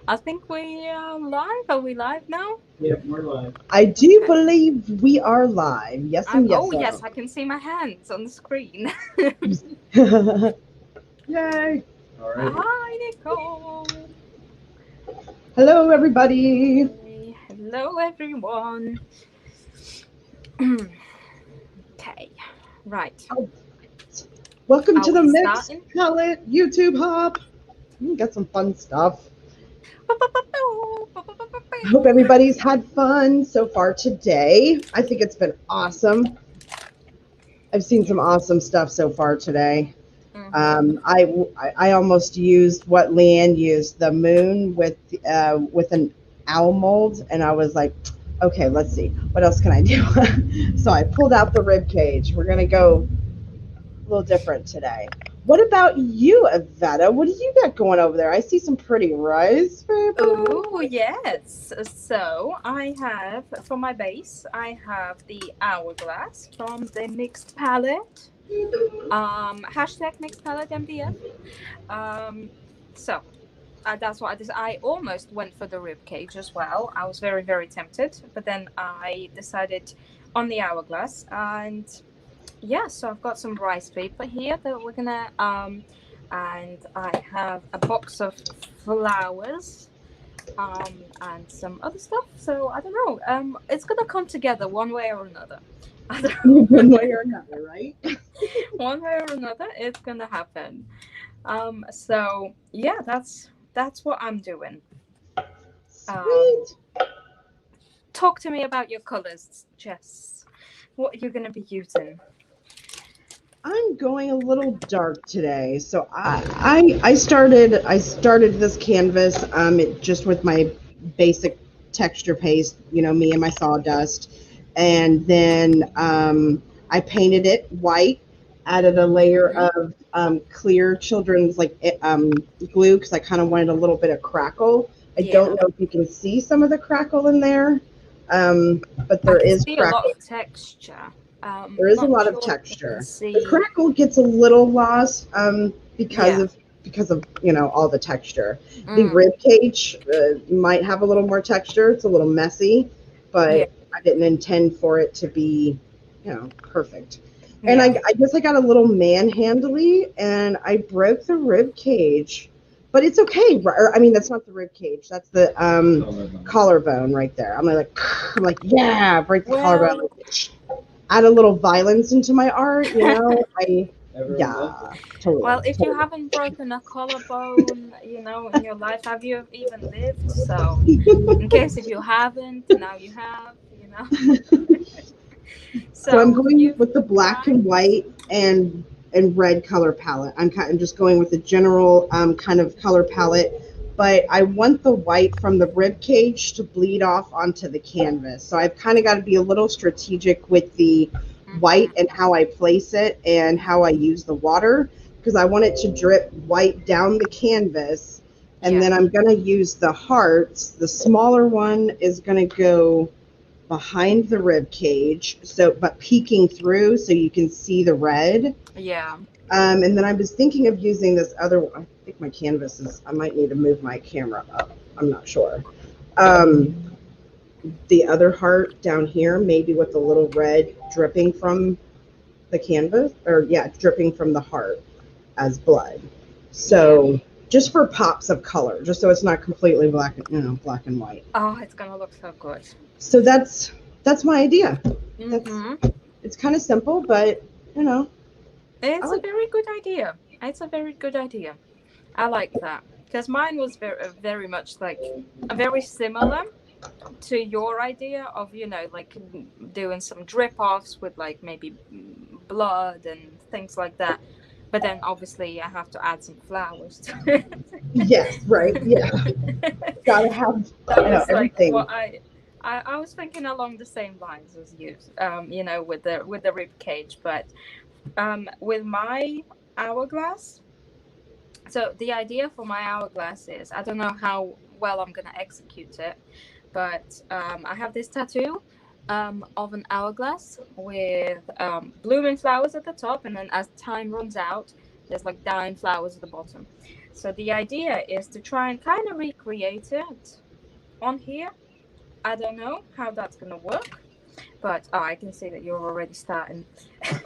I think we are live. Are we live now? Yep, we're live. I do Okay. believe we are live. Yes and yes, Oh sir. yes, I can see my hands on the screen. Yay! All right. Hi, Nicole. Hello, everybody. Hey, hello, everyone. Okay, right. Welcome Are to the we Mix starting? Palette YouTube Hop. Got some fun stuff. I hope everybody's had fun so far today. I think it's been awesome. I've seen Yeah. some awesome stuff so far today. Mhm. I almost used what Leanne used, the moon with an owl mold, and I was like, okay, let's see, what else can I do? So I pulled out the rib cage. We're gonna go a little different today. What about you, Iveta? What do you got going over there? I see some pretty rice paper. Oh yes. So I have for my base, I have the hourglass from the mixed palette. Hashtag mixed palette MDF. Um, so that's what I did. I almost went for the rib cage as well. I was very, very tempted, but then I decided on the hourglass. And yeah, so I've got some rice paper here that we're gonna and I have a box of flowers and some other stuff. So I don't know. It's gonna come together one way or another. I don't One way or another, right? one way or another, it's gonna happen. So yeah, that's what I'm doing. Um, Sweet. talk to me about your colors, Jess. What are you gonna be using? I'm going a little dark today, so I started this canvas just with my basic texture paste, me and my sawdust, and then I painted it white, added a layer Hmm. of clear children's glue because I kind of wanted a little bit of crackle. I don't Yeah, know if you can see some of the crackle in there, but I there can is see a lot crackle. of texture. There is a Not lot of sure if you can texture. The see. crackle gets a little lost Yeah. because of all the texture. The Mm, rib cage might have a little more texture. It's a little messy, yeah. but I didn't intend for it to be perfect. And Yeah. I guess I got a little manhandly and I broke the rib cage, but it's okay. I mean, that's not the rib cage. That's the Collarbone. collarbone right there. I'm like, yeah, break the collarbone, Well, add a little violence into my art, Everyone loves it. yeah, totally, well, if you totally. haven't broken a collarbone, in your life, have you even lived? So, in case if you haven't, now you have. So I'm So going you've with the black tried. and white and red color palette. I'm just going with the general kind of color palette, but I want the white from the rib cage to bleed off onto the canvas. So I've kind of got to be a little strategic with the white Hmm. and how I place it and how I use the water because I want it to drip white down the canvas. And Yeah. then I'm going to use the hearts. The smaller one is going to go behind the rib cage, so but peeking through so you can see the red. Yeah. And then I was thinking of using this other one. I think my canvas is. I might need to move my camera up. I'm not sure. Um, the other heart down here, maybe with a little red dripping from the canvas, or yeah, dripping from the heart as blood. Yeah. So just for pops of color, just so it's not completely black and white. Oh, it's gonna look so good. So that's my idea. That's Hmm. It's kind of simple, but you know, I It's a like. very good idea. It's a very good idea. I like that because mine was very much like very similar to your idea of like doing some drip offs with like maybe blood and things like that. But then obviously I have to add some flowers to Yes, right. Yeah, it. gotta have That was like everything. what I was thinking along the same lines as you, with the rib cage, but with my hourglass. So the idea for my hourglass is I don't know how well I'm gonna execute it, but I have this tattoo of an hourglass with blooming flowers at the top, and then as time runs out, there's like dying flowers at the bottom. So the idea is to try and kind of recreate it on here. I don't know how that's gonna work, but I can see that you're already starting. I should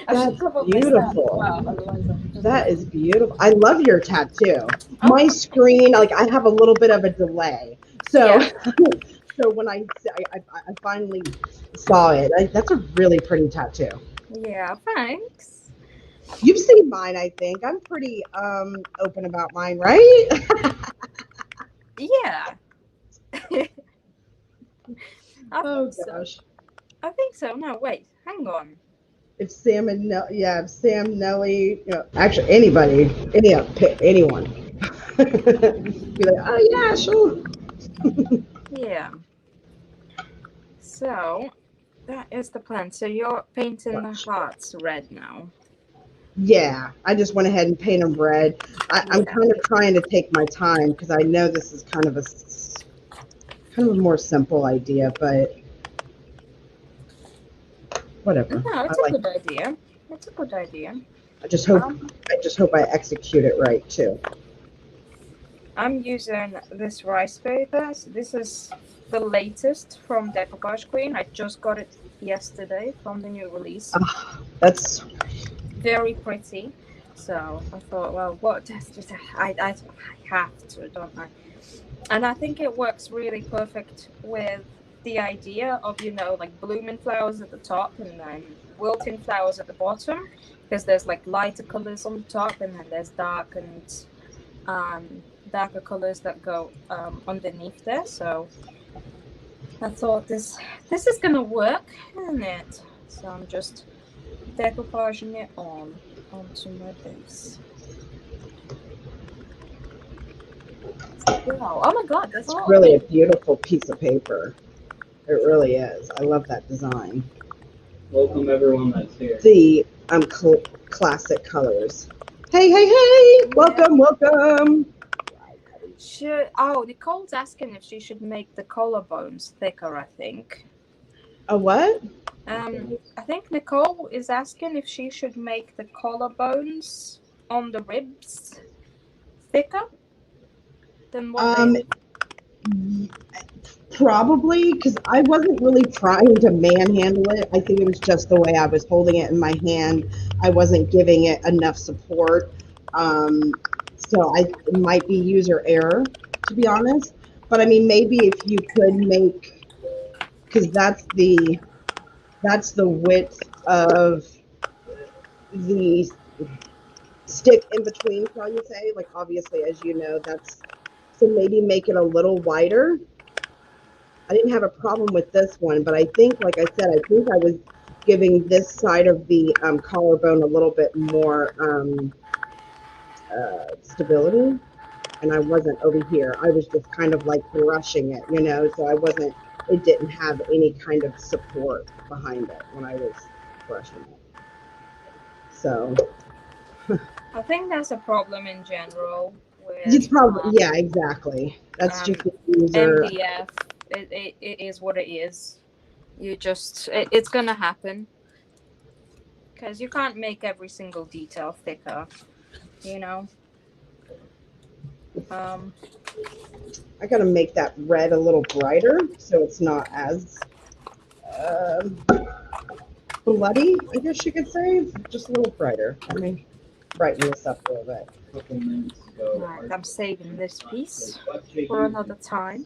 That's probably start as beautiful. well, otherwise I'm just That gonna. is beautiful. I love your tattoo. Oh, My screen, like I have a little bit of a delay. So yeah, so when I finally saw it, that's a really pretty tattoo. yeah, thanks. You've seen mine, I think. I'm pretty open about mine, right? Yeah, I Oh think so. gosh. I think so. No, wait, hang on. If Sam and if Sam, Nelly, actually anybody, anyone, be like, oh yeah, sure. Yeah, so that is the plan. So you're painting the hearts red now. Yeah, I just went ahead and painted them red. I'm Yeah. kind of trying to take my time because I know this is kind of a more simple idea, but whatever. No, I it's a like. good idea. It's a good idea. I just hope. Um, I just hope I execute it right too. I'm using this rice paper. So this is the latest from Decoupage Queen. I just got it yesterday from the new release. That's Very pretty. So I thought, well, what just I have to, don't I? And I think it works really perfect with the idea of, like blooming flowers at the top and then wilting flowers at the bottom, because there's like lighter colors on the top and then there's darker colors that go underneath there. So I thought this is gonna work, isn't it? So I'm just decoupaging it onto my base. Wow! Oh my God, there's a lot of really a paint. beautiful piece of paper. It really is. I love that design. Welcome everyone that's here. The classic colors. Hey! Yeah. Welcome. Nicole's asking if she should make the collarbones thicker, I think. A what? I think Nicole is asking if she should make the collarbones on the ribs thicker than what they Um, Probably because I wasn't really trying to manhandle it. I think it was just the way I was holding it in my hand. I wasn't giving it enough support. So it might be user error, to be honest. But I mean, maybe if you could make, because that's the width of the stick in between, shall you say? Like obviously, as you know, that's so maybe make it a little wider. I didn't have a problem with this one, but I think, like I said, I think I was giving this side of the collarbone a little bit more stability, and I wasn't over here. I was just kind of like brushing it, so it didn't have any kind of support behind it when I was brushing it. So I think that's a problem in general it's with probably, yeah, exactly. That's just the user. MDF. It is what it is. It's gonna happen because you can't make every single detail thicker, you know. Um, I gotta make that red a little brighter so it's not as bloody, I guess you could say. Just a little brighter. Let me brighten this up a little bit. right, I'm saving this piece for another time.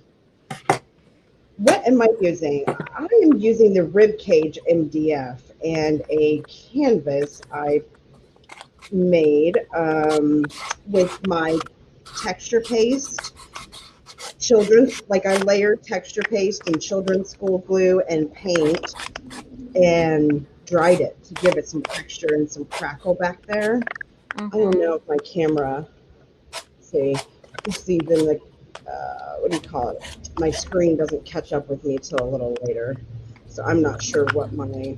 What am I using? I am using the Ribcage MDF and a canvas I made with my texture paste. I layered texture paste and children's school glue and paint and dried it to give it some texture and some crackle back there. I don't know if my camera, you see then what do you call it? My screen doesn't catch up with me till a little later. So I'm not sure what my,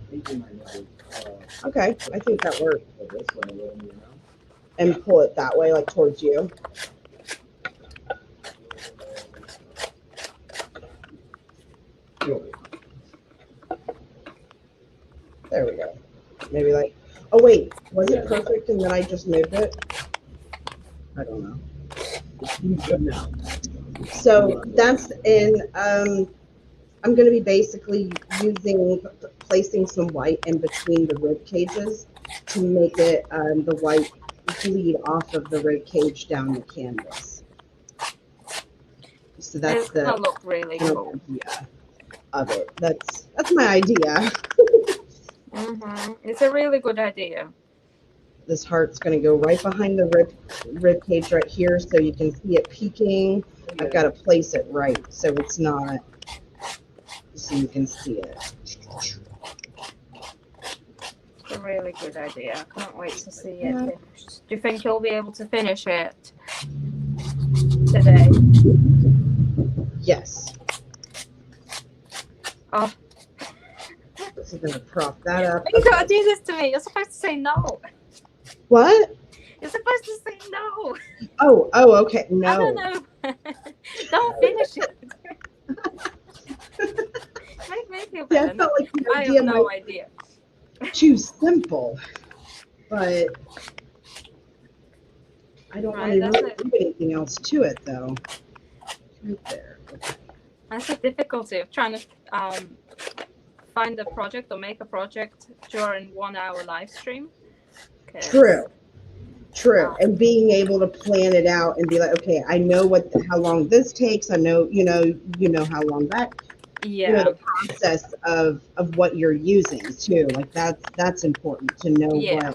okay, I think that worked. And pull it that way, like towards you. There we go. Maybe oh wait, was it perfect and then I just moved it? I don't know. You should know. So that's in. I'm going to be basically placing some white in between the rib cages to make it the white bleed off of the rib cage down the canvas. So that's It's gonna the look really cool. idea of it. That's my idea. It's a really good idea. This heart's going to go right behind the rib cage right here, so you can see it peeking. I've got to place it right so it's not, so you can see it. It's a really good idea. I can't wait to see it finished. Do you think you'll be able to finish it today? Yes. Oh, So I'm going to prop that up. you gotta do this to me. You're supposed to say no. What? You're supposed to say no. Oh, okay. No. I don't know. Don't finish it. Make me feel Yeah, better. I felt like the I idea have no might idea. be too simple, but I don't want to really do anything else to it, though. Right there. Okay. That's the difficulty of trying to find a project or make a project during 1 hour live stream. True. And being able to plan it out and be like, okay, I know how long this takes. I know, you know how long that, the process of what you're using too. Like that's important to know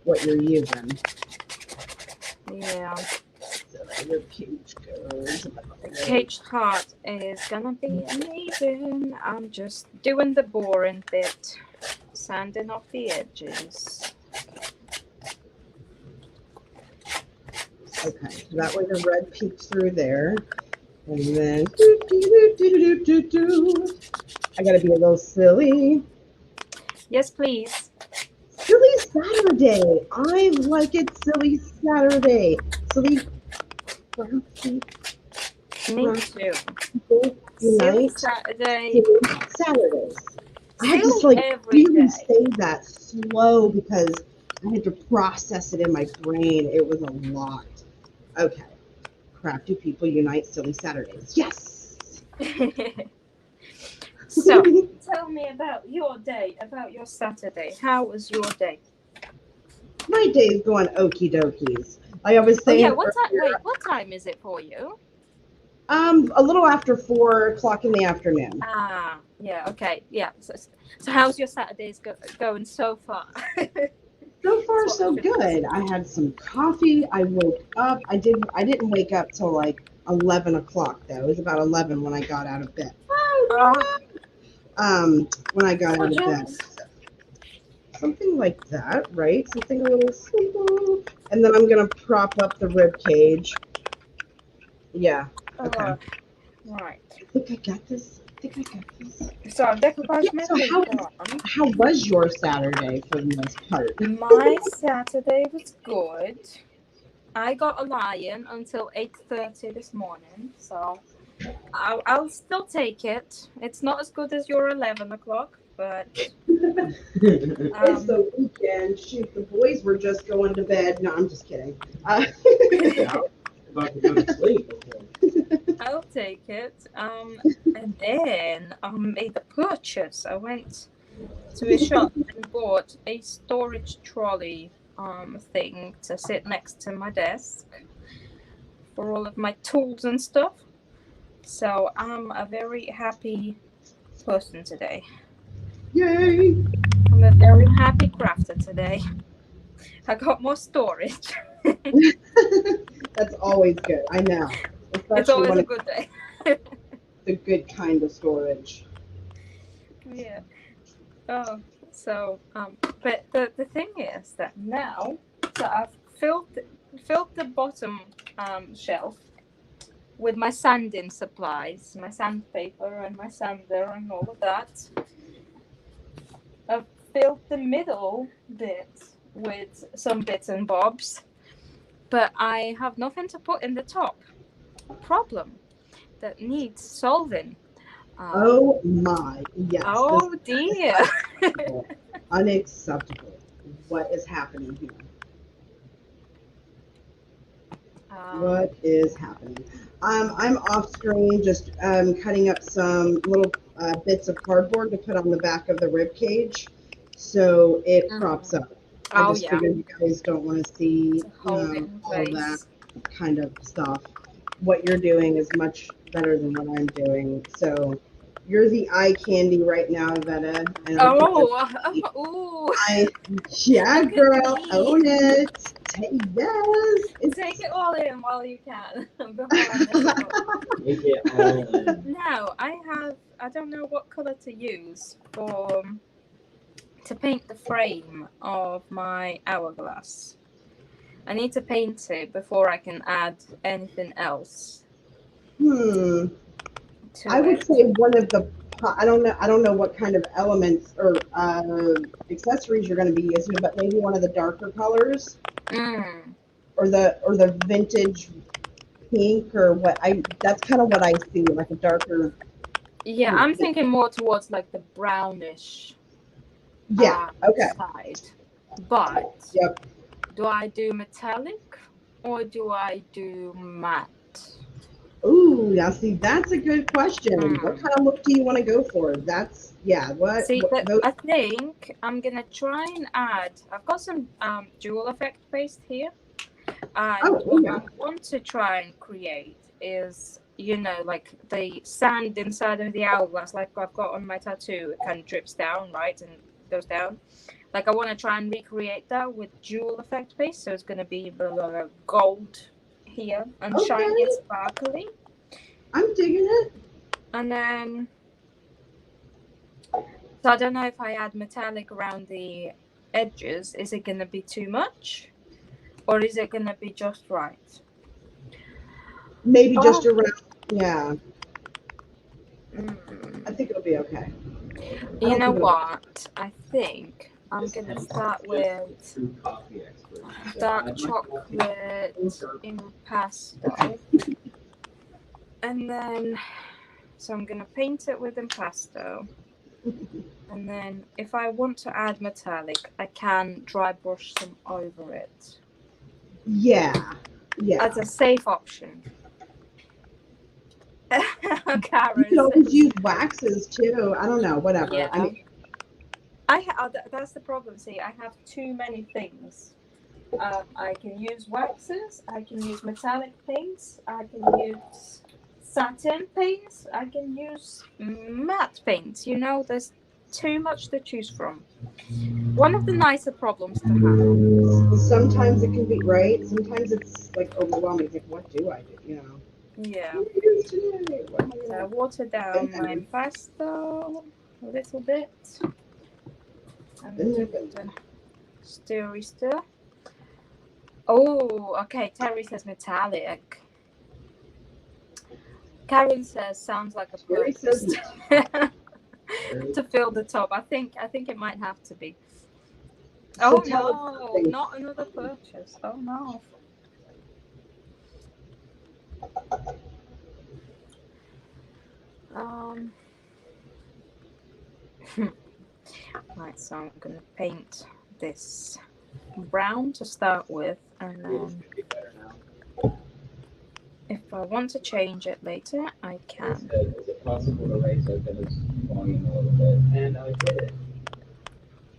what you're using. Yeah. So that your cage goes. The caged heart is gonna be amazing. I'm just doing the boring bit, sanding off the edges. Okay, so that way the red peeks through there. And then I gotta be a little silly. Yes, please. Silly Saturday. I like it. Silly Saturday. Silly. Me too. Silly Saturday. Saturdays. I had to really say that slow because I had to process it in my brain. It was a lot. Okay. Crafty people unite. Silly Saturdays. Yes. So, tell me about your day, about your Saturday. How was your day? My day is going okie dokies. Like I was saying. What time is it for you? A little after 4 o'clock in the afternoon. Yeah, okay, yeah. So how's your Saturdays going so far? So far, so good. I had some coffee. I woke up. I didn't wake up till like 11 o'clock though. It was about 11 when I got out of bed. When I got out of bed. Something like that, right? Something a little simple. And then I'm gonna prop up the rib cage. Yeah. Okay. Right. I think I got this. So how was your Saturday for the most part? My Saturday was good. I got a lie-in until 8:30 this morning, so I'll still take it. It's not as good as your 11 o'clock, but it's the weekend. Shoot, the boys were just going to bed. No, I'm just kidding. About to go to sleep. I'll take it. And then I made a purchase. I went to a shop and bought a storage trolley thing to sit next to my desk for all of my tools and stuff. So I'm a very happy person today. Yay! I'm a very happy crafter today. I got more storage. That's always good. I know. Especially it's always a good day. The good kind of storage. Yeah. Oh, so but the thing is that now, so I've filled the bottom shelf with my sanding supplies, my sandpaper and my sander and all of that. I've filled the middle bit with some bits and bobs, but I have nothing to put in the top. A problem that needs solving. Oh my, yes. Oh dear. Unacceptable. What is happening here? What is happening? I'm off screen, just cutting up some little bits of cardboard to put on the back of the rib cage, so it props Mhm. up. I Oh just yeah, figured you guys don't want to see, to hold it in all that place. kind of stuff. What you're doing is much better than what I'm doing. So you're the eye candy right now, Veta, and I'll keep it. Oh, ooh, I, yeah, look at girl, me. own it. Yes, Take it's it all in while you can before I mess it up. Make it all in. Now I don't know what color to use for to paint the frame of my hourglass. I need to paint it before I can add anything else hmm. I to would it. say one of the I don't know. I don't know what kind of elements or accessories you're going to be using, but maybe one of the darker colors Mm. or the vintage pink or what I. That's kind of what I see, like a darker. Yeah, Kind of I'm pink. thinking more towards like the brownish Yeah. Okay. side. But Yep. do I do metallic or do I do matte? Ooh, now see, that's a good question. What Hmm. kind of look do you want to go for? That's yeah. See, What that those? I think I'm gonna try and add. I've got some dual effect paste here, and Oh, what I yeah. want to try and create is, like the sand inside of the hourglass, like I've got on my tattoo. It kind of drips down, right, and goes down. Like I want to try and recreate that with dual effect paste, so it's gonna be gold here and shiny and Okay, sparkly, I'm digging it. and then. So I don't know if I add metallic around the edges, is it going to be too much? Or is it going to be just right? Maybe just Oh, around. Yeah, I mm. think it'll be okay. I You don't know think it'll be. what? I think I'm This going to is start just with true coffee expert. So dark add my coffee. chocolate impasto. And then, so I'm going to paint it with impasto. And then if I want to add metallic, I can dry brush some over it. Yeah, As yeah. a safe option. You Karen can always says, use waxes too. I don't know, whatever. I yeah. mean, That's the problem. See, I have too many things. I can use waxes. I can use metallic paints. I can use satin paints. I can use matte paints. There's too much to choose from. One of the nicer problems to have. sometimes it can be right. Sometimes it's like overwhelming. It's like, what do I do? Yeah. What do I use today? What am I So I gonna? water down my Been impasto a little bit. And there, give been it a stirry stir. Oh, okay. Terry says metallic. Karen says sounds like a there. Jerry says purpose metallic. to fill the top. I think it might have to be. So Oh tell us no, something. not another purchase. Oh no. Um right, so I'm gonna paint this brown to start with, and It's then gonna be better now. if I want to change it later, I It can. said, is it possible to raise it because it's volume a little bit? And I did it.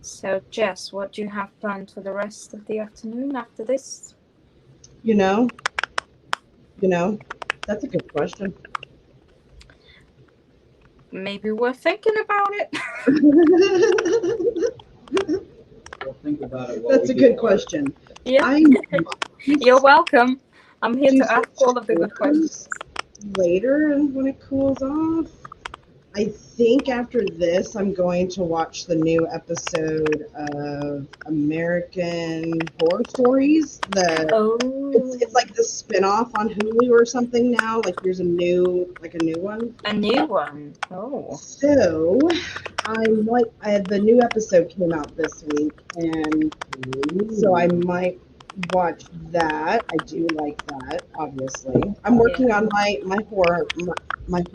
So Jess, what do you have planned for the rest of the afternoon after this? You know, you know, that's a good question. Maybe we're thinking about it. We'll think about it while That's we a do good the work. question. Yeah. I You're welcome. I'm here do to some ask all of the good chores questions. later and when it cools off. I think after this, I'm going to watch the new episode of American Horror Stories. It's Oh, like the spin-off on Hulu or something now. Like there's a new one. a new one. Oh. So the new episode came out this week, and so I might watch that. I do like that, obviously. I'm working Yeah. on my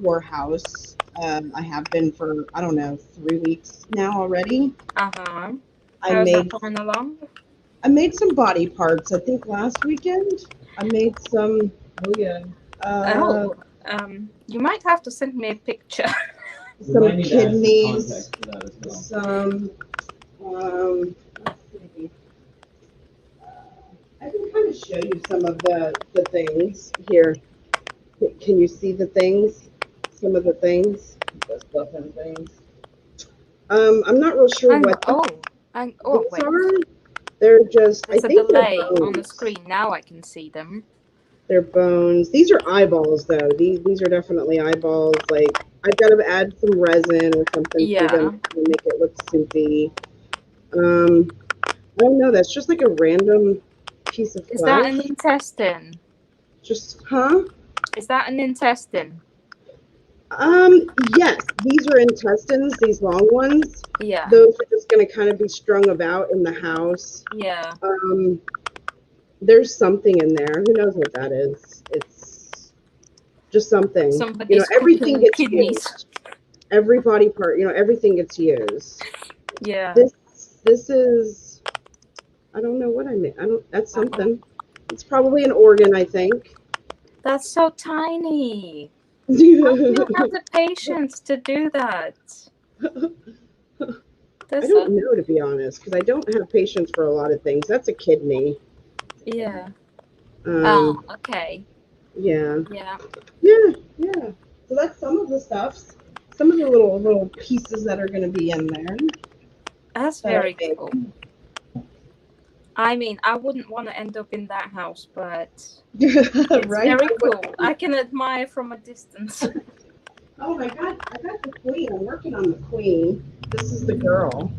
horror house. I have been for I don't know 3 weeks now already. Uh-huh. I How's that made coming along? I made some body parts. I think last weekend. I made some. Oh yeah. Uh, You might have to send me a picture. We some might need to add some kidneys. context to that as well. Some. Let's see. I can kind of show you some of the things here. Can you see the things? Some of the things. The stuff and things. I'm not real sure what Oh these wait, are. They're just. I there's a think they're delay on the bones. screen. Now I can see them. They're bones. These are eyeballs, though. These are definitely eyeballs. Like I've got to add some resin or something to them Yeah. to make it look soupy. I don't know. That's just like a random piece of Is that flesh. an intestine? Just huh? Is that an intestine? Yes. These are intestines. These long ones. Yeah. Those are just going to kind of be strung about in the house. Yeah. There's something in there. Who knows what that is? It's just something. Somebody's Everything cooking gets kidneys. used. Every body part, everything gets used. Yeah. This is, I don't know what I mean. That's something. It's probably an organ, I think. That's so tiny. How do you have the patience to do that? I don't know, to be honest, because I don't have patience for a lot of things. That's a kidney. Yeah. Okay. Yeah. Yeah. Yeah. So that's some of the stuffs. Some of the little pieces that are going to be in there. That's very cool. I mean, I wouldn't want to end up in that house, but it's Right? very cool. I can admire from a distance. Oh, I got the queen. I'm working on the queen. This is the girl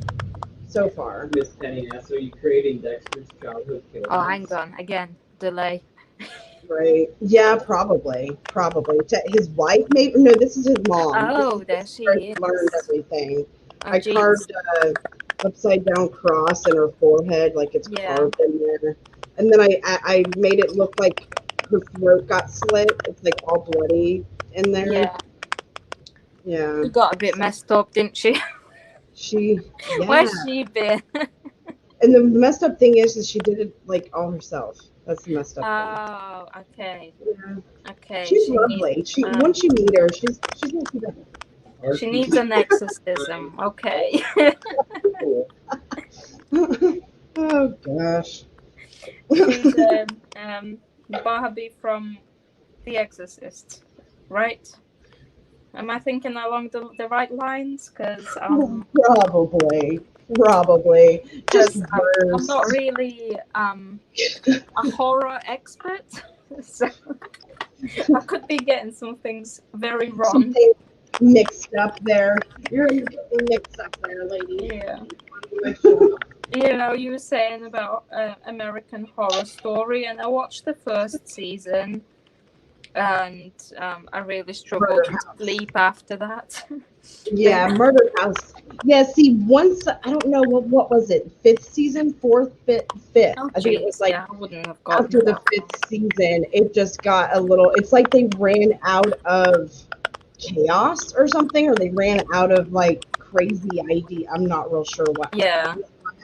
so far. Miss Penny, so you creating Dexter's childhood killer? Oh, hang on. Again, delay. Right. Yeah, probably. His wife, maybe. No, this is his mom. Oh, there she where is. he learned everything. Oh, I geez. carved a upside down cross in her forehead, like it's carved in there. And then I made it look like her throat got slit. It's like all bloody in there. Yeah. Yeah. She got a bit messed up, didn't she? Yeah. Where's she been? And the messed up thing is that she did it like all herself. That's the messed up Oh, okay. thing. Yeah. Okay. She's lovely. Once you meet her, she's not too bad. She needs an exorcism. Okay. Oh gosh. She's Barbie from The Exorcist, right? Am I thinking along the right lines? Because Probably. Just I'm not really a horror expert, so I could be getting some things very wrong. Something mixed up there. You're getting mixed up there, lady. Yeah. You were saying about American Horror Story, and I watched the first season, and I really struggled to sleep after that. Yeah, Murder House. Yeah, see, once I don't know what was it, fifth season, fifth. Oh, I think it was like I wouldn't have gotten after the fifth season, it just got a little. It's like they ran out of chaos or something, or they ran out of like crazy idea. I'm not real sure what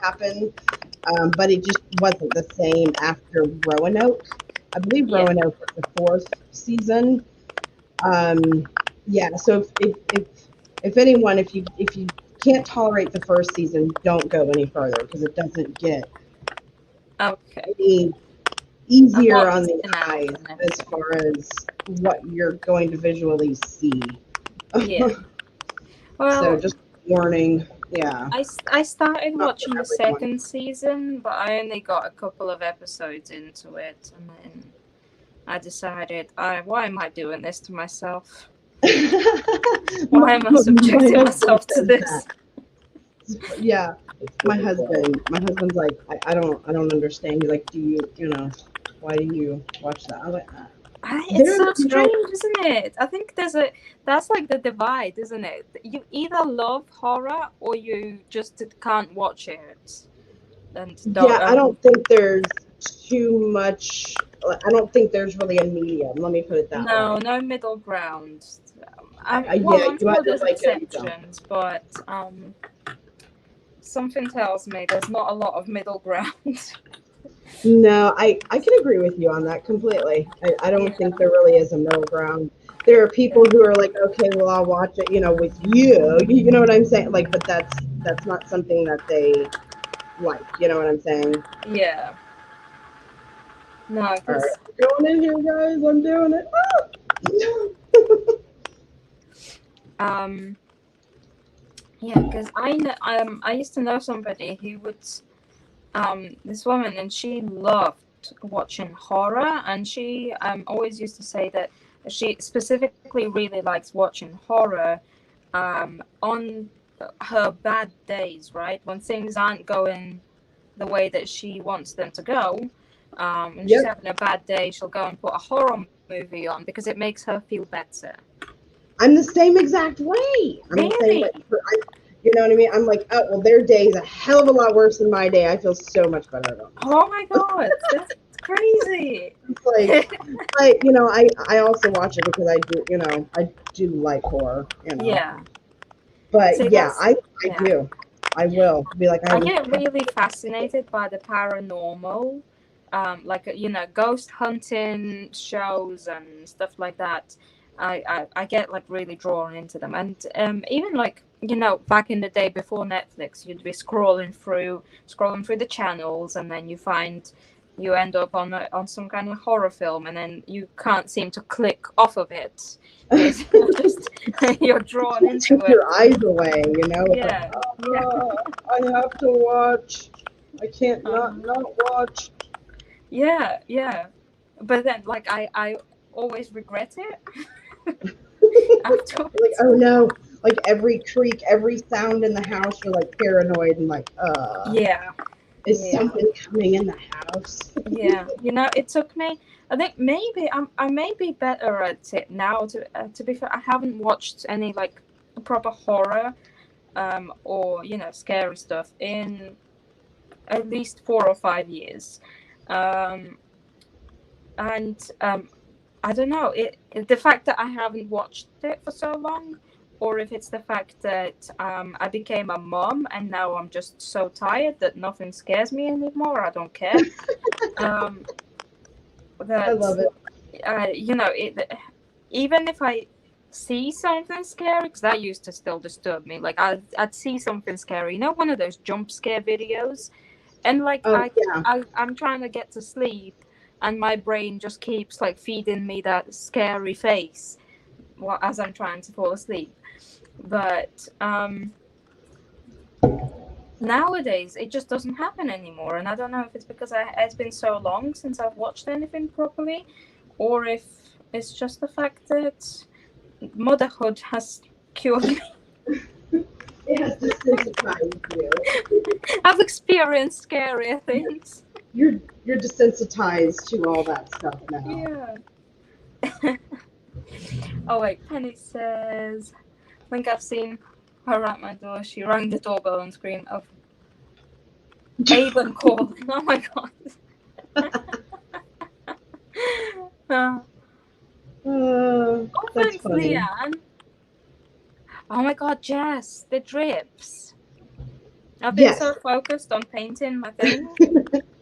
happened, but it just wasn't the same after Roanoke. I believe Roanoke was the fourth season. Yeah. So if anyone, if you can't tolerate the first season, don't go any further because it doesn't get any easier on the eyes as far as what you're going to visually see. Yeah. Well, so just warning. Yeah. I started watching the second season, but I only got a couple of episodes into it, and then I decided, why am I doing this to myself? Why am I subjecting myself to this? Yeah, my husband's like, I don't understand. He's like, why do you watch that? I'm like, it's so strange, isn't it? I think that's like the divide, isn't it? You either love horror or you just can't watch it. And I don't think there's too much. I don't think there's really a medium. Let me put it that way. No middle ground. There's exceptions, but something tells me there's not a lot of middle ground. No, I can agree with you on that completely. I don't Yeah, think there really is a middle ground. There are people who are like, okay, well, I'll watch it, with you. You know what I'm saying? Like, but that's not something that they like. You know what I'm saying? yeah. No, All right, because I'm going in here, guys. I'm doing it. um, yeah, because I used to know somebody who would this woman, and she loved watching horror, and she always used to say that she specifically really likes watching horror on her bad days, right? When things aren't going the way that she wants them to go. When she's Yep, having a bad day, she'll go and put a horror movie on because it makes her feel better. I'm the same exact way. I'm the same way. Really? You know what I mean? I'm like, oh well, their day is a hell of a lot worse than my day. I feel so much better about Oh myself. my god, that's crazy. It's like, I also watch it because I do like horror. Yeah. But See, yeah, that's I yeah. do. I will be like, I get really fascinated by the paranormal, like ghost hunting shows and stuff like that. I get like really drawn into them, and even like back in the day before Netflix, you'd be scrolling through the channels, and then you end up on some kind of horror film, and then you can't seem to click off of it because just you're drawn can't into take it. your eyes away. It's like, Yeah, yeah. I have to watch. I can't Uh-huh. not watch. Yeah, yeah. But then, like, I always regret it Like, afterwards. oh no, like every creak, every sound in the house, you're like paranoid and like, Yeah, is yeah, something coming in the house? yeah. It took me. I think maybe I may be better at it now. To be fair, I haven't watched any like proper horror or scary stuff in at least 4 or 5 years. Um, and I don't know the fact that I haven't watched it for so long, or if it's the fact that I became a mom and now I'm just so tired that nothing scares me anymore. I don't care. Um, I that love it. even if I see something scary, because that used to still disturb me. Like I'd see something scary, one of those jump scare videos, and like Oh yeah, I'm trying to get to sleep, and my brain just keeps like feeding me that scary face as I'm trying to fall asleep. But nowadays it just doesn't happen anymore, and I don't know if it's because it's been so long since I've watched anything properly, or if it's just the fact that motherhood has cured me. it has desensitized you. I've experienced scarier things. You're desensitized to all that stuff now. Yeah. Oh wait, Penny says, I think I've seen her at my door. She rang the doorbell and screamed of A.m.a.z.i.n.g calling. Oh my god. Oh, That's thanks, funny. Leanne. Oh my god, Jess, the drips. I've been Yes. so focused on painting my thing.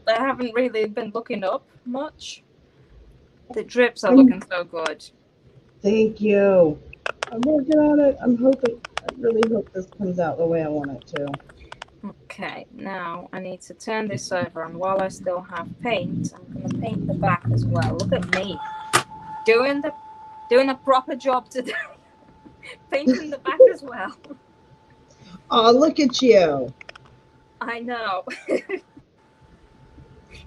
I haven't really been looking up much. The drips are I'm looking so good. Thank you. I'm working on it. I'm hoping. I really hope this comes out the way I want it to. Okay, now I need to turn this over, and while I still have paint, I'm gonna paint the back as well. Look at me doing a proper job today, painting the back as well. Oh, look at you. I know.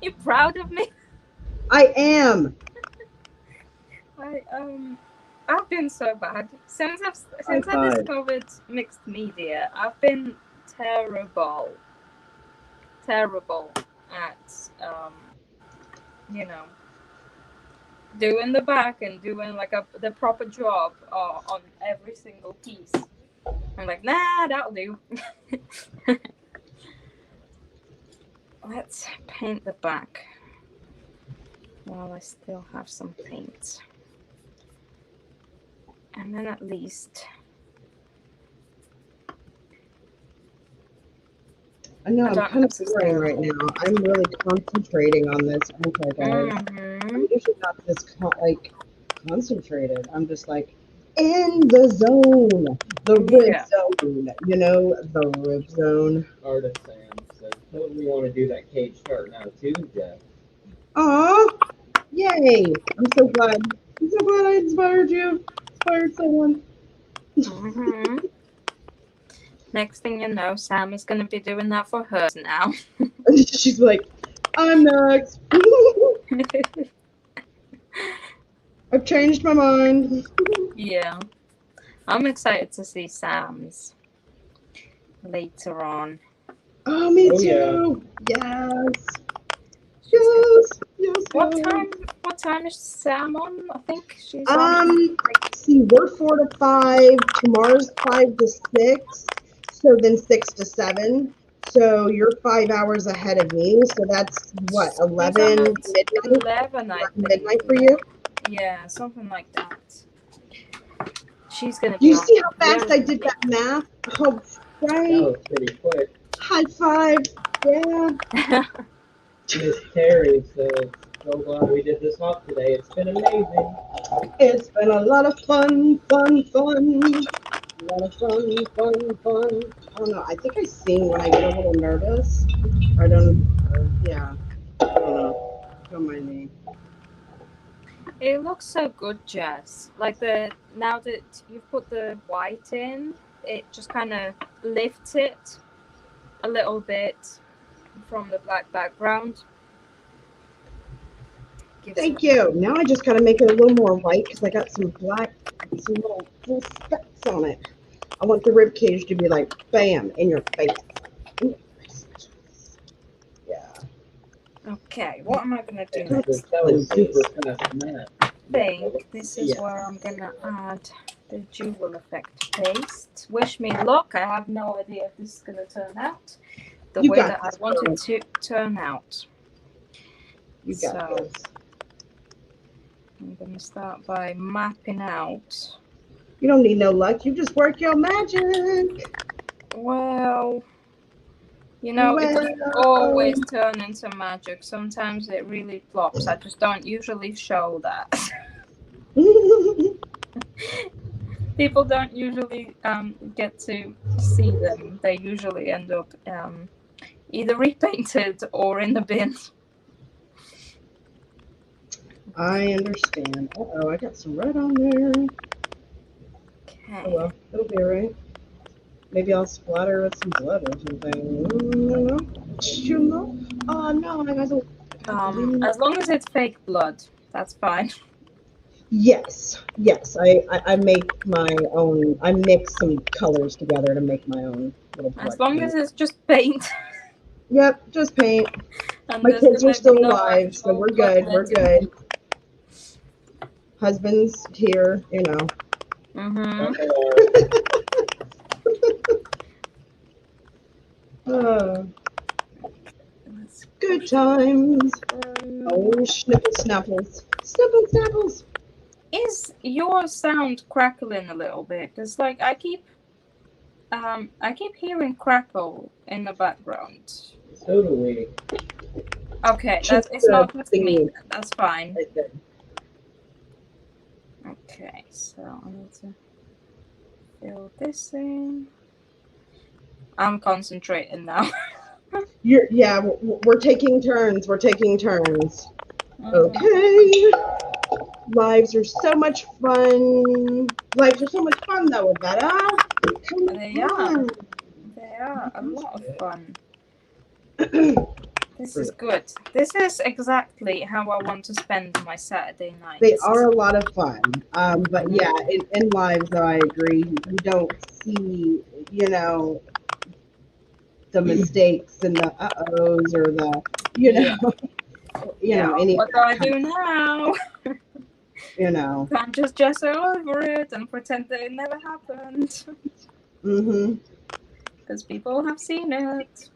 You proud of me? I am. I I've been so bad High since I five. discovered mixed media. I've been terrible, terrible at you know doing the back and doing like the proper job on every single piece. I'm like, nah, that'll do. Let's paint the back while I still have some paint. And then at least I know I I'm don't kind of have boring right sustainable. now. I'm really concentrating on this anti-buzz. Mm-hmm. I'm usually not this concentrated. I'm just like in the zone, the rib Yeah. zone. You know, the rib zone. Artisan says, totally want to do that cage start now too, Jeff. Aw, yay! I'm so glad. I'm so glad I inspired you. Inspired someone. Mm-hmm. Next thing you know, Sam is going to be doing that for hers now. She's like, I'm next. I've changed my mind. Yeah. I'm excited to see Sam's later on. Oh, me Oh yeah. too. Yes. She's gonna. Yes, What yes. time? What time is Sam on? I think she's on. See, we're 4 to 5. Tomorrow's 5 to 6. So then 6 to 7. So you're 5 hours ahead of me. So that's what, She's on 11 at midnight? 11, I 11 think. midnight for you? Yeah, something like that. She's gonna Do be you on see how fast very I did late. that math? Oh, That right. was pretty quick. High five. Yeah. Miss Terry says, so glad we did this hop today. It's been amazing. It's been a lot of fun, fun, fun. A lot of fun, fun, fun. I don't know. I think I sing when I get a little nervous. Or I don't, yeah. I don't know. Don't mind me. It looks so good, Jess. Like now that you've put the white in, it just kind of lifts it a little bit from the black background. Gives it. Thank you. Now I just got to make it a little more white because I got some black, some little full specks on it. I want the rib cage to be like, bam, in your face. In your face. Yeah. Okay, what am I gonna do That was, next? that was super fast math. I think this is Yeah. where I'm gonna add the jewel effect paste. Wish me luck. I have no idea if this is gonna turn out the You way got that I this, want girl. it to turn out. You got So this. I'm gonna start by mapping out. You don't need no luck. You just work your magic. Well, it doesn't Well. always turn into magic. Sometimes it really flops. I just don't usually show that. People don't usually get to see them. They usually end up either repainted or in the bin. I understand. Uh-oh, I got some red on there. Oh Okay. well, it'll be alright. Maybe I'll splatter with some blood or something. No. You know? Oh no, I got to bleeding. As long as it's fake blood, that's fine. Yes, yes. I make my own. I mix some colors together to make my own little As blood long paint. as it's just paint Yep, just paint. and My there's kids are gonna be still no alive, so actual we're good. We're bloodletting. good. Husband's here, you know. Mm-hmm. Uh, Let's good push this times. through. Oh, snipple snapples. Snipple snapples. Is your sound crackling a little bit? Because like I keep hearing crackle in the background. So do we. Okay, Should it's the not just me. thingy That's fine. right there. Okay, so I need to fill this in. I'm concentrating now. Yeah, we're taking turns. We're taking turns. Mhm. Okay. Lives are so much fun. Lives are so much fun, though, Iveta. Come They are. on. They are a lot of fun. They This is good. This is exactly how I want to spend my Saturday night. are a lot of fun. But Mhm. yeah, in lives, though, I agree. You don't see, you know, the mistakes and the uh-ohs or the, Yeah. Yeah. any of What do that I kind do of stuff, now? you know. Can't just over it and pretend that it never happened. Mm-hmm. Because people have seen it.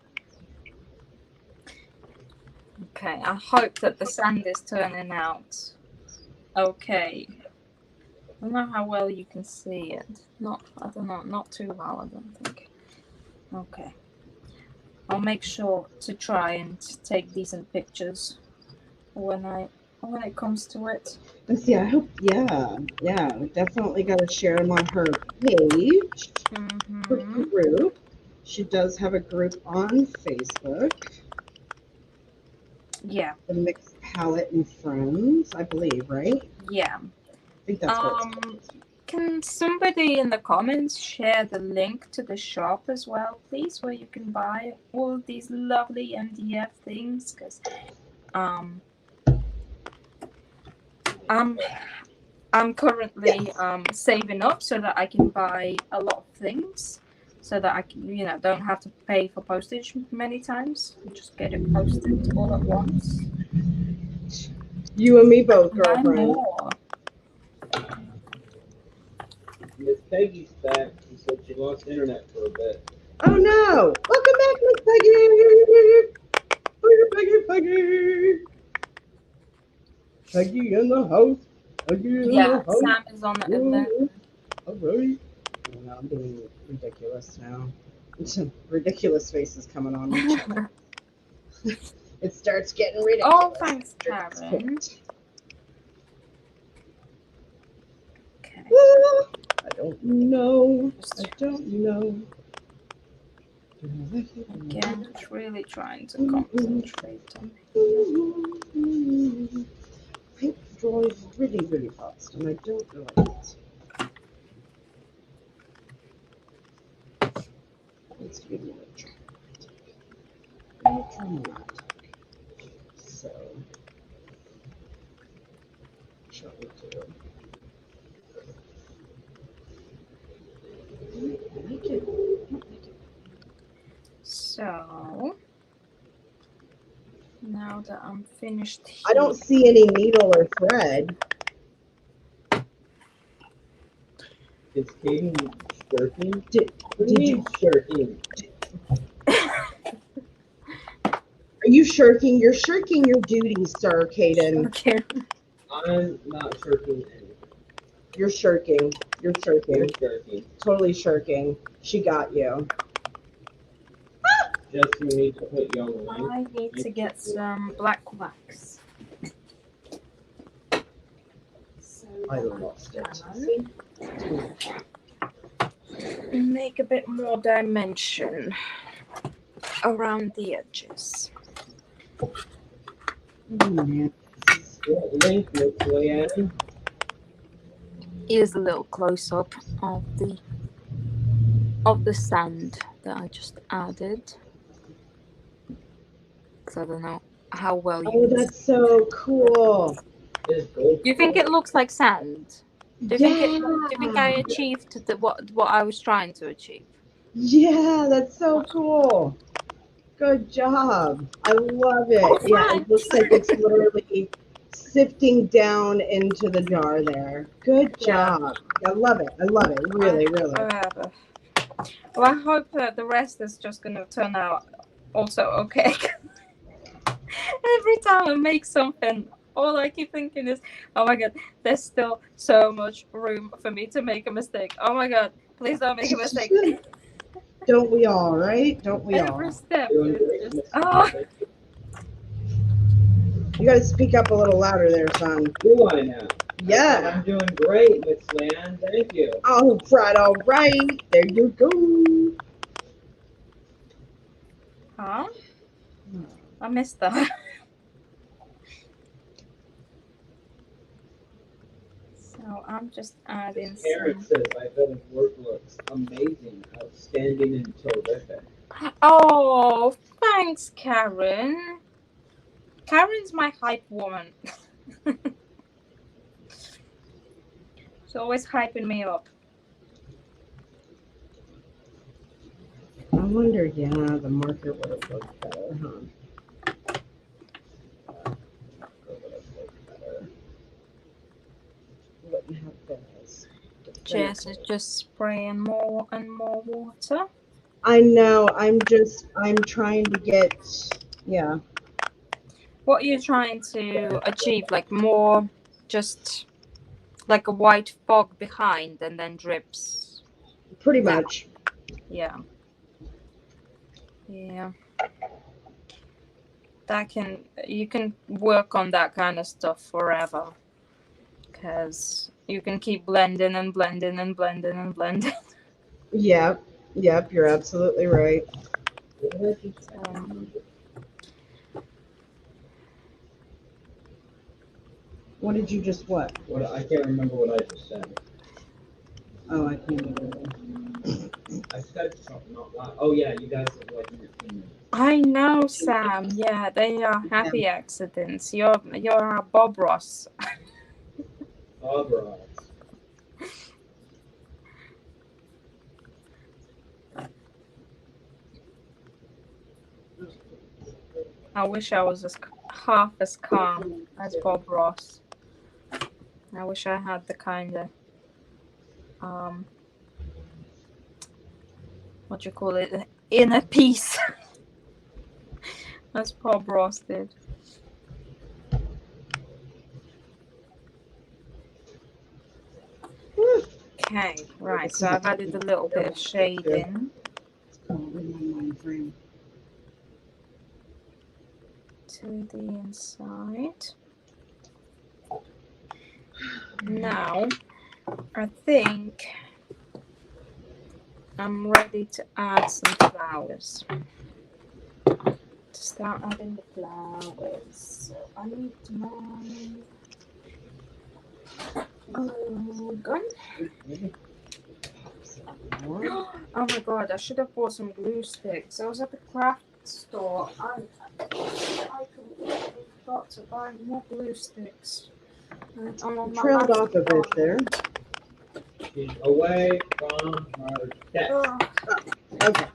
Okay, I hope that the sand is turning out okay. I don't know how well you can see it. I don't know, not too well, I don't think. Okay. I'll make sure to try and take decent pictures when it comes to it. Let's see. I hope. Yeah. We definitely got to share them on her page. Her group. She does have a group on Facebook. Yeah. The Mixed Palette and Friends, I believe, right? Yeah. I think that's what it's called. Can somebody in the comments share the link to the shop as well, please, where you can buy all of these lovely MDF things? Because I'm currently saving up so that I can buy a lot of things, so that I can, don't have to pay for postage many times. Just get it posted all at once. You and me both, Buy girlfriend. more. Miss Peggy's back. She said she lost internet for a bit. Oh no! Welcome back, Miss Peggy. Peggy. Peggy in the house. Peggy in the house. Sam is on the event. All right. Oh, I'm being ridiculous now. Ridiculous faces coming on my channel. It starts getting ridiculous. Oh, thanks, Karen. Okay. I don't know. Again, just really trying to concentrate on Paint dries really, really fast, and I don't like it. Let's give it a try. So, shall we do? I like it. So now that I'm finished here, I don't see any needle or thread. Is Katie shirking? Did you shirking? Are you shirking? You're shirking your duties, sir, Caden. Okay. I'm not shirking anything. You're shirking. You're shirking. You're shirking. Totally shirking. She got you. Just you need to put yellow line. I need to get some black wax. So I lost it. make a bit more dimension around the edges. What link looks Leanne? Here's a little close up of the sand that I just added. Because I don't know how well you Oh, that's so cool. You think it looks like sand? Do you think I achieved what I was trying to achieve? Yeah, that's so cool. Good job. I love it. Oh, yeah, it looks like it's literally sifting down into the jar there. Good job. I love it. I love it. Really, really. Well, I hope that the rest is just going to turn out also okay. Every time I make something, all I keep thinking is, oh my god, there's still so much room for me to make a mistake. Oh my god, please don't make a mistake. Don't we all, right? Don't we all? Every step is just, oh. You got to speak up a little louder there, son. Do I now? Yeah. I'm doing great, Miss Leanne. Thank you. All right, all right. There you go. Huh? I missed that. So I'm just adding Karen says I bet his work looks amazing, outstanding, and terrific. Oh, thanks, Karen. Karen's my hype woman. She's always hyping me up. I wonder, yeah, the marker would have looked better, huh? Wouldn't have been as Jess is just spraying more and more water. I know. I'm trying to get, yeah. What are you trying to achieve? Like more, just like a white fog behind and then drips. Pretty much. Yeah. Yeah. you can work on that kind of stuff forever, because you can keep blending and blending and blending and blending. Yep. Yep. You're absolutely right. What did you just what? What I can't remember what I just said. Oh, I can't remember. I said something out loud. Oh yeah, you guys have like 15 minutes. I know, Sam. Yeah, they are happy accidents. You're Bob Ross. All right. I wish I was half as calm as Bob Ross. I wish I had the kind of what you call it, inner peace as Bob Ross did. Okay, right. So I've added a little bit of shading to the inside. Now, I think I'm ready to add some flowers. To start adding the flowers. So I need my gun. Oh my god, I should have bought some glue sticks. I was at the craft store. I completely forgot to buy more glue sticks. I'm on my Trailed last off a bit there. She's away from her desk. Okay.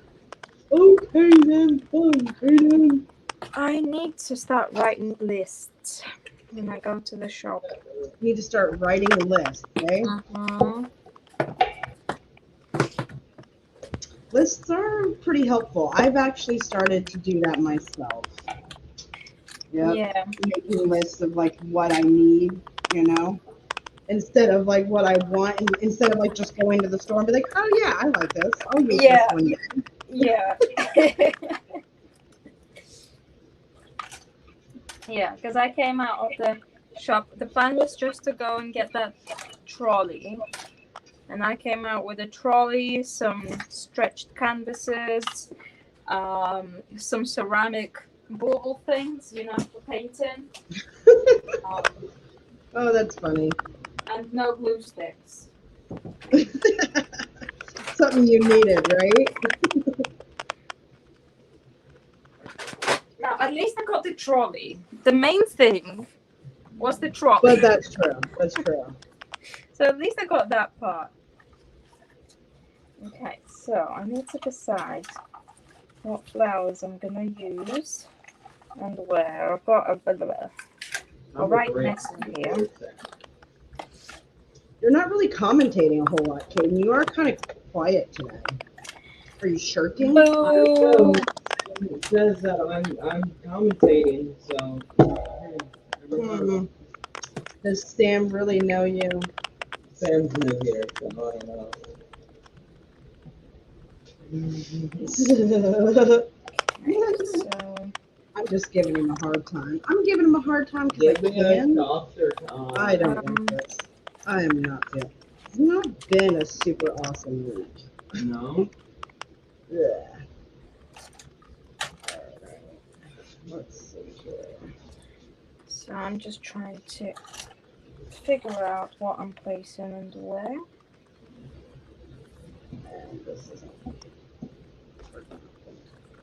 Okay then. Okay then. I need to start writing lists when I go to the shop. You need to start writing a list, okay? Lists are pretty helpful. I've actually started to do that myself. Yep. Yeah. Making lists of like what I need, you know, instead of like what I want, and instead of like just going to the store and be like, oh yeah, I like this. I'll use this one day. Yeah. Yeah, because I came out of the shop. The plan was just to go and get that trolley. And I came out with a trolley, some stretched canvases, some ceramic bauble things, you know, for painting. Oh, that's funny. And no glue sticks. Something you needed, right? Now, at least I got the trolley. The main thing was the trolley. But that's true. That's true. So at least I got that part. Okay, so I need to decide what flowers I'm gonna use and where. I've got a right next to here. You're not really commentating a whole lot, Kaden. You are kind of quiet today. Are you shirking? Boo! It says that I'm commentating, so. Does Sam really know you? Sam's new here, so I don't know. So I'm just giving him a hard time. I'm giving him a hard time because I can. I don't want this. I am not good. It's not been a super awesome week. No. Yeah. Alright. Let's see here. So I'm just trying to figure out what I'm placing and where. And this isn't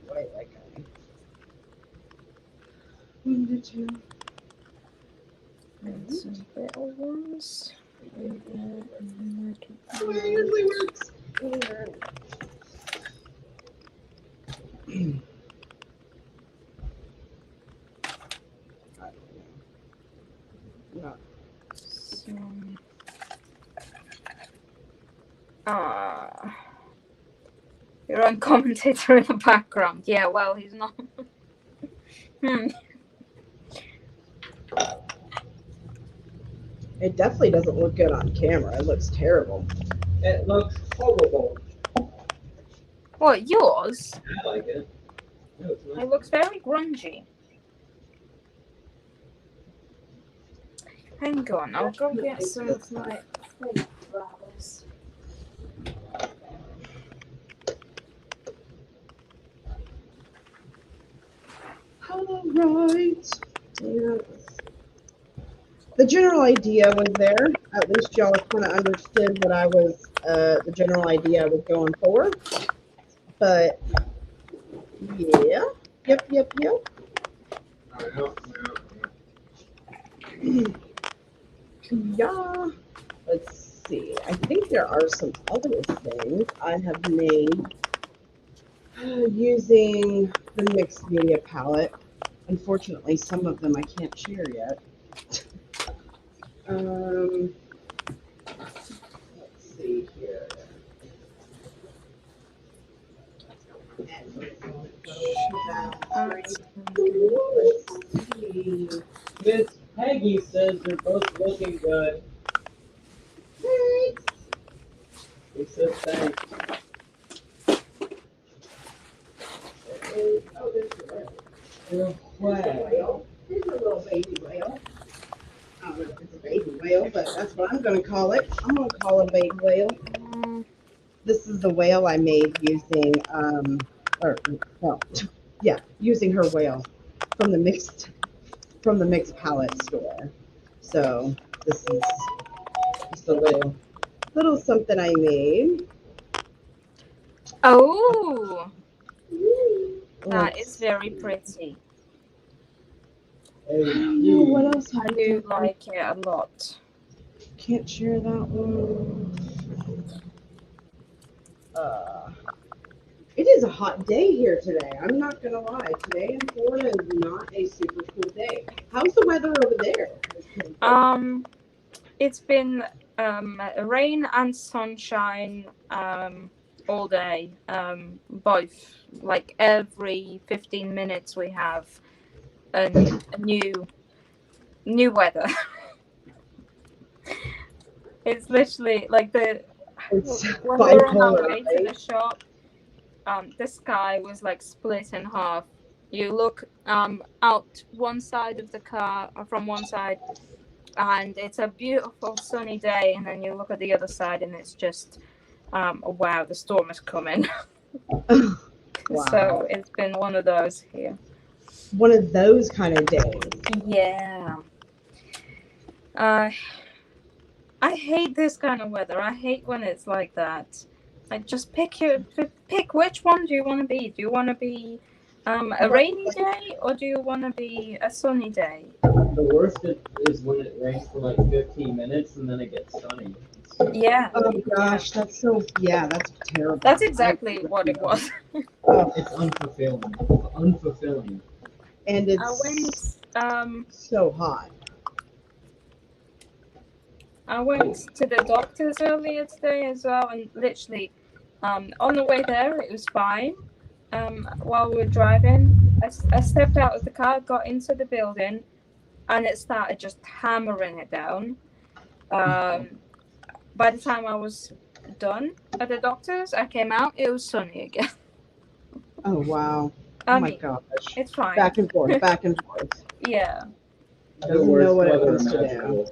quite like I wanted to. And some little ones. That's the way it usually works. No. So, your own commentator in the background. Yeah, well, he's not. It definitely doesn't look good on camera. It looks terrible. It looks horrible. What, yours? I like it. It looks very grungy. Hang on, I'll go get some of my fake flowers. All right. Yes. The general idea was there. At least y'all kind of understood what I was, the general idea I was going for. But yeah, yep. Yeah. Let's see. I think there are some other things I have made using the mixed media palette. Unfortunately, some of them I can't share yet. Let's see here. Let's see. Miss Peggy says they're both looking good. Thanks. He says thanks. Oh, there's the whale. They're flat. There's a little baby whale. I don't know if it's a baby whale, but that's what I'm going to call it. I'm going to call it a baby whale. This is the whale I made using, using her whale from the mixed palette store. So this is just a little something I made. Oh, that is very pretty. I don't know what else I do like it a lot. Can't share that one. It is a hot day here today. I'm not gonna lie. Today in Florida is not a super cool day. How's the weather over there? It's been rain and sunshine all day. Both, like every 15 minutes we have a new weather. It's literally like It's when we were on our bipolar, way to right? the shop, the sky was like split in half. You look out one side of the car, or from one side, and it's a beautiful sunny day, and then you look at the other side, and it's just wow, the storm is coming. Wow. So it's been one of those here. One of those kind of days. Yeah. I hate this kind of weather. I hate when it's like that. Like, just pick which one do you want to be? Do you want to be a rainy day, or do you want to be a sunny day? The worst is when it rains for like 15 minutes and then it gets sunny. Yeah. Oh gosh, that's that's terrible. That's exactly what it was. It's unfulfilling. Unfulfilling. And I it's went so hot. I went to the doctor's earlier today as well, and literally, on the way there it was fine. While we were driving, I stepped out of the car, got into the building, and it started just hammering it down. By the time I was done at the doctor's, I came out, it was sunny again. Oh wow. I Oh my mean, gosh. it's fine. Back and forth, back and forth. Yeah. Doesn't know what it wants to do.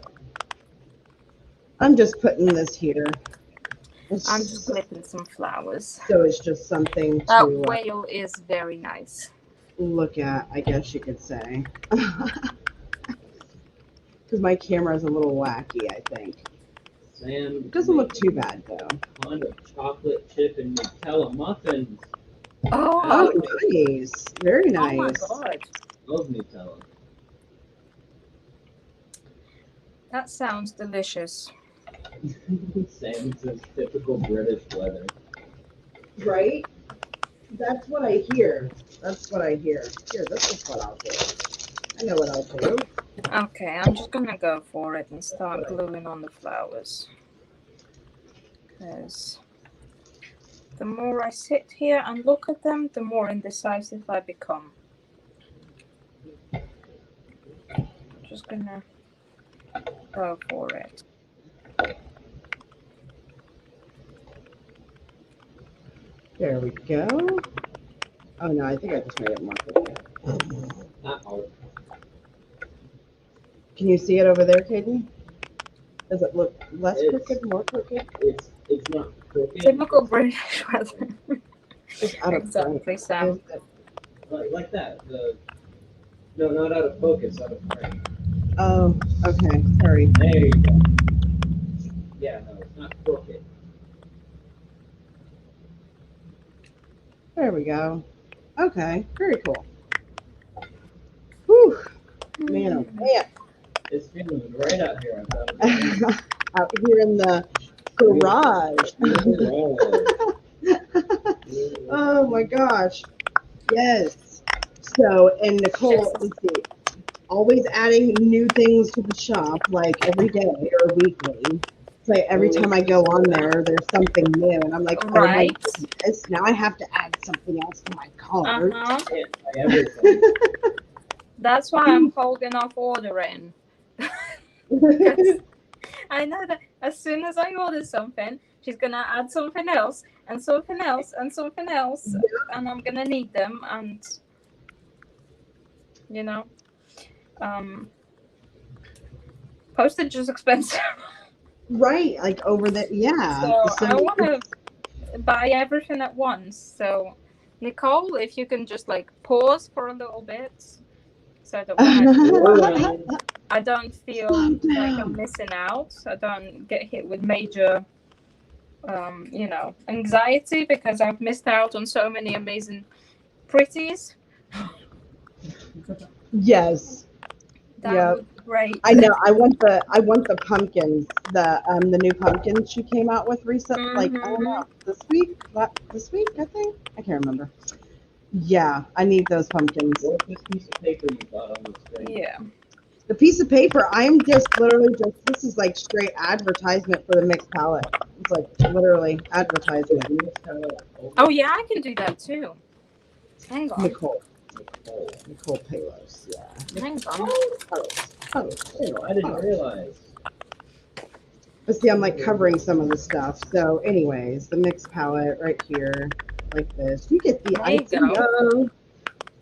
I'm just putting this here. I'm just clipping some flowers. So it's just something to That whale is very nice. look at, I guess you could say. Because my camera is a little wacky, I think. Sam It doesn't look too bad though. Kind of chocolate chip and Nutella muffins. Oh, nice. Very nice. Oh my god. Love Nutella. That sounds delicious. Sam says typical British weather. Right? That's what I hear. That's what I hear. Here, this is what I'll do. I know what I'll do. Okay, I'm just gonna go for it and start gluing on the flowers. Because the more I sit here and look at them, the more indecisive I become. I'm just gonna go for it. There we go. Oh no, I think I just made it more clear. Not hard. Can you see it over there, Katie? Does it look less It's- crooked, more crooked? It's not crooked. Typical British weather. It's out of Exactly, frame. Sam. Like that. No, not out of focus, out of frame. Oh, okay. Sorry. There you go. Yeah, no, it's not crooked. There we go. Okay, very cool. Whew, man, oh man. It's feeling right out here. I've got it. Out here in the garage. Oh my gosh. Yes. So, and Nicole, let's see, always adding new things to the shop, like every day or weekly. It's like every time I go on there, there's something new, and I'm like, oh my Right. goodness, now I have to add something else to my cart. Uh-huh. Can't try everything. That's why I'm holding off ordering. 'Cause I know that as soon as I order something, she's gonna add something else and something else and something else, and I'm gonna need them. And you know, postage is expensive, Right, like over the, yeah. so I want to buy everything at once. So, Nicole, if you can just like pause for a little bit, so that when I don't feel like I'm missing out. I don't get hit with major, anxiety because I've missed out on so many amazing pretties. Yes. That Yep. would be great. I know. I want the pumpkins. The new pumpkins she came out with recently. Like, I don't know, this week. This week, I think. I can't remember. Yeah, I need those pumpkins. What's this piece of paper you got on the screen? Yeah. The piece of paper, I'm just literally just, this is like straight advertisement for the mixed palette. It's like literally advertisement. Oh yeah, I can do that too. Hang on. Nicole Palos, yeah. Hang on. I didn't realize. But see, I'm like covering some of the stuff. So anyways, the mixed palette right here, like this. You get the There you idea.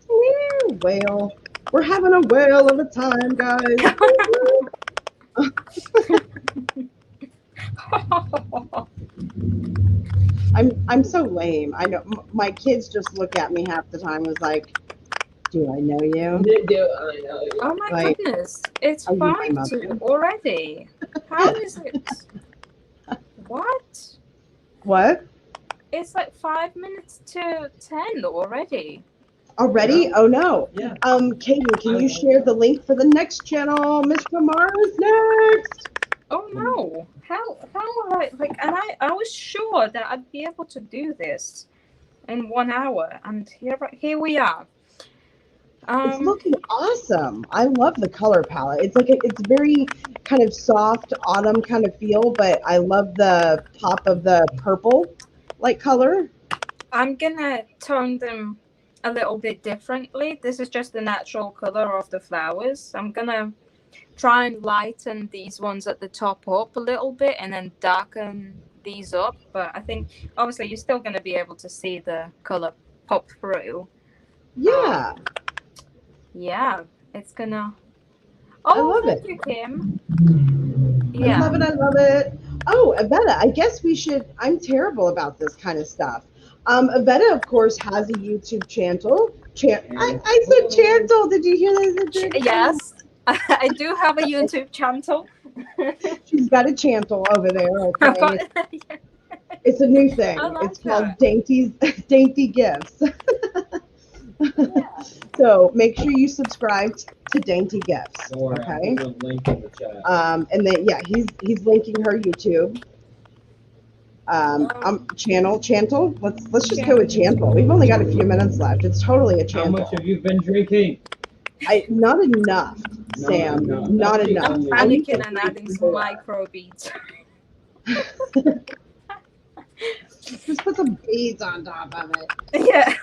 Woo, whale. We're having a whale of a time, guys. I'm so lame. I know my kids just look at me half the time. Was like, do I know you? Oh my Like, goodness! It's are you my 5:02 already. How is it? What? What? It's like 5 minutes to 10 already. Already? Oh no. Yeah. Katie, can you share the link for the next channel? Miss Kamar is next. Oh no! How like? And I was sure that I'd be able to do this in 1 hour, and here we are. It's looking awesome. I love the color palette. It's like it's very kind of soft autumn kind of feel, but I love the pop of the purple like color. I'm gonna tone them a little bit differently. This is just the natural color of the flowers. I'm gonna try and lighten these ones at the top up a little bit and then darken these up. But I think obviously you're still gonna be able to see the color pop through. Yeah. Yeah, it's gonna. I love thank it. you, Kim. I Yeah. love it. I love it. Oh, Iveta, I guess we should. I'm terrible about this kind of stuff. Iveta, of course, has a YouTube channel. I said channel. Did you hear that? Yes, I do have a YouTube channel. She's got a channel over there. I've Okay. got- It's a new thing. I like It's called that. Dainty Gifts. Yeah. So make sure you subscribe to Dainty Gifts. Don't worry, Okay. I'll put a link in the chat. And then yeah, he's linking her YouTube. Channel. Let's just go with channel. We've only got a few minutes left. It's totally a How channel. much have you been drinking? Not enough, Sam. No, Not that's enough. I'm I need panicking and adding some micro beads. Just put some beads on top of it. Yeah.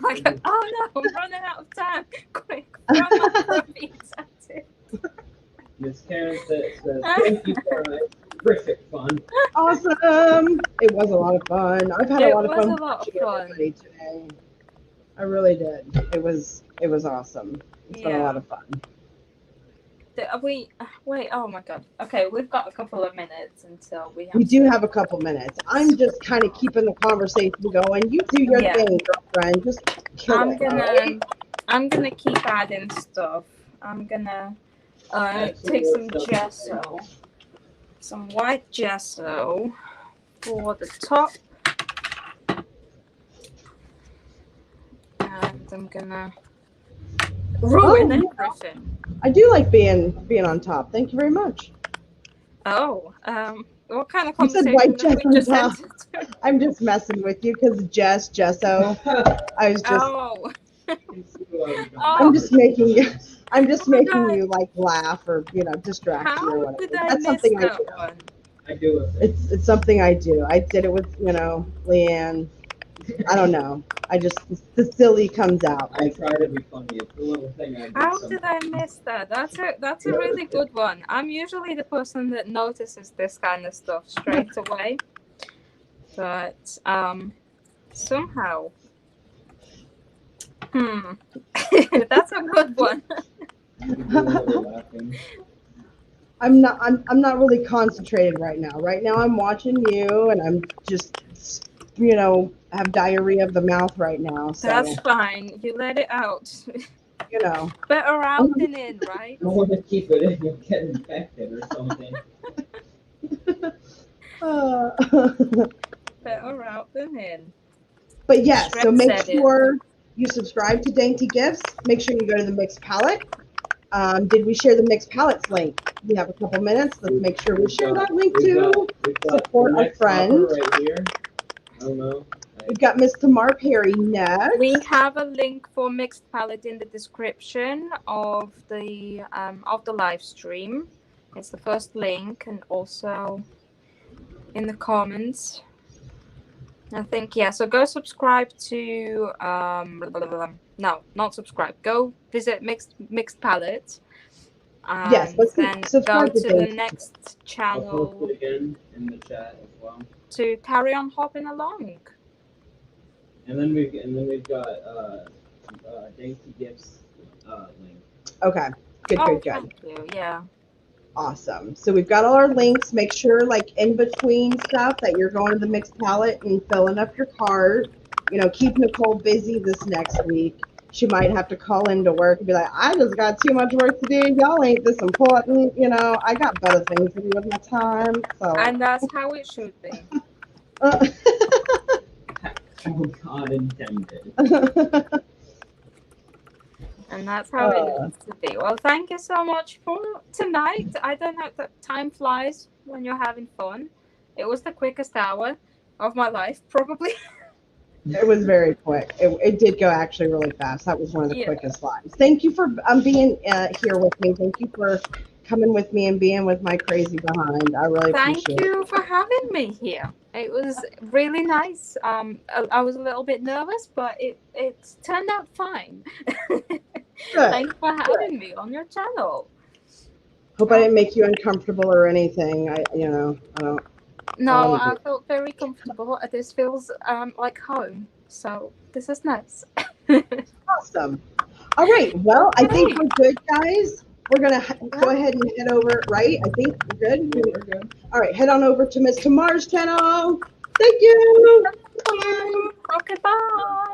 Like, oh no, I'm running out of time. Quick, throw micro beads at it. Miss Karen says, thank you for terrific fun. Awesome. It was a lot of fun. I've had a lot of fun watching fun. everybody today. I really did. It was awesome. It's been a lot of fun. Wait, oh my god. Okay, we've got a couple of minutes until we have We do to. have a couple minutes. I'm just kind of keeping the conversation going. You do your Yeah. thing, girlfriend. Just kill I'm it. All right? gonna keep adding stuff. I'm gonna take some gesso, some white gesso for the top, and I'm gonna ruin Oh, everything. I do like being on top. Thank you very much. Oh, what kind of You said conversation white did Jess we on just top. enter? I'm just messing with you because Gesso. I was just. Oh, I'm oh, just making you. I'm just oh my making god! you like laugh or distract you or How whatever. did I That's miss something I that do. one? I do it. It's something I do. I did it with Leanne. I don't know. I just the silly comes out. I try to be funny. It's a little thing I do. How did I miss that? That's a really good one. I'm usually the person that notices this kind of stuff straight away, but somehow, that's a good one. I'm not really concentrated right now. Right now I'm watching you and I'm just have diarrhea of the mouth right now. So That's fine. You let it out. you know. Better out than in, right? I don't want to keep it in and get infected or something. Better out than in. But yes, so Shrek make said it. sure you subscribe to Dainty Gifts. Make sure you go to the Mixed Palette. Did we share the Mixed Palettes link? We have a couple minutes. Let's make sure we share that link too. Support our friend. Right here. I don't know. We've got Miss Tamar Perry next. We have a link for Mixed Palette in the description of the live stream. It's the first link, and also in the comments. I think, yeah. So go subscribe to no, not subscribe. Go visit Mixed Palette. Yes, let's then go subscribe to the Dainty. next I'll post channel it again in the chat as well. to carry on hopping along. And then we've got Dainty Gifts link. Okay. Good, Oh, good, good. thank you. Yeah. Awesome. So we've got all our links. Make sure, like, in between stuff that you're going to the Mixed Palette and filling up your cart. Keep Nicole busy this next week. She might have to call into work and be like, I just got too much work to do. Y'all ain't this important. I got better things to do with my time. So. And that's how it should be. Oh, God intended. And that's how it needs to be. Well, thank you so much for tonight. I don't know that time flies when you're having fun. It was the quickest hour of my life, probably. It was very quick. It did go actually really fast. That was one of the quickest lives. Thank you for being here with me. Thank you for coming with me and being with my crazy behind. I really appreciate it. Thank you for having me here. It was really nice. I was a little bit nervous, but it turned out fine. Thanks for having me on your channel. Hope I didn't make you uncomfortable or anything. I don't. No, I felt very comfortable. This feels like home. So this is nice. Awesome. All right. Well, I think we're good, guys. We're going to go ahead and head over, right? I think we're good. Yeah, we're good. All right. Head on over to Miss Tamar's channel. Thank you. Okay, bye.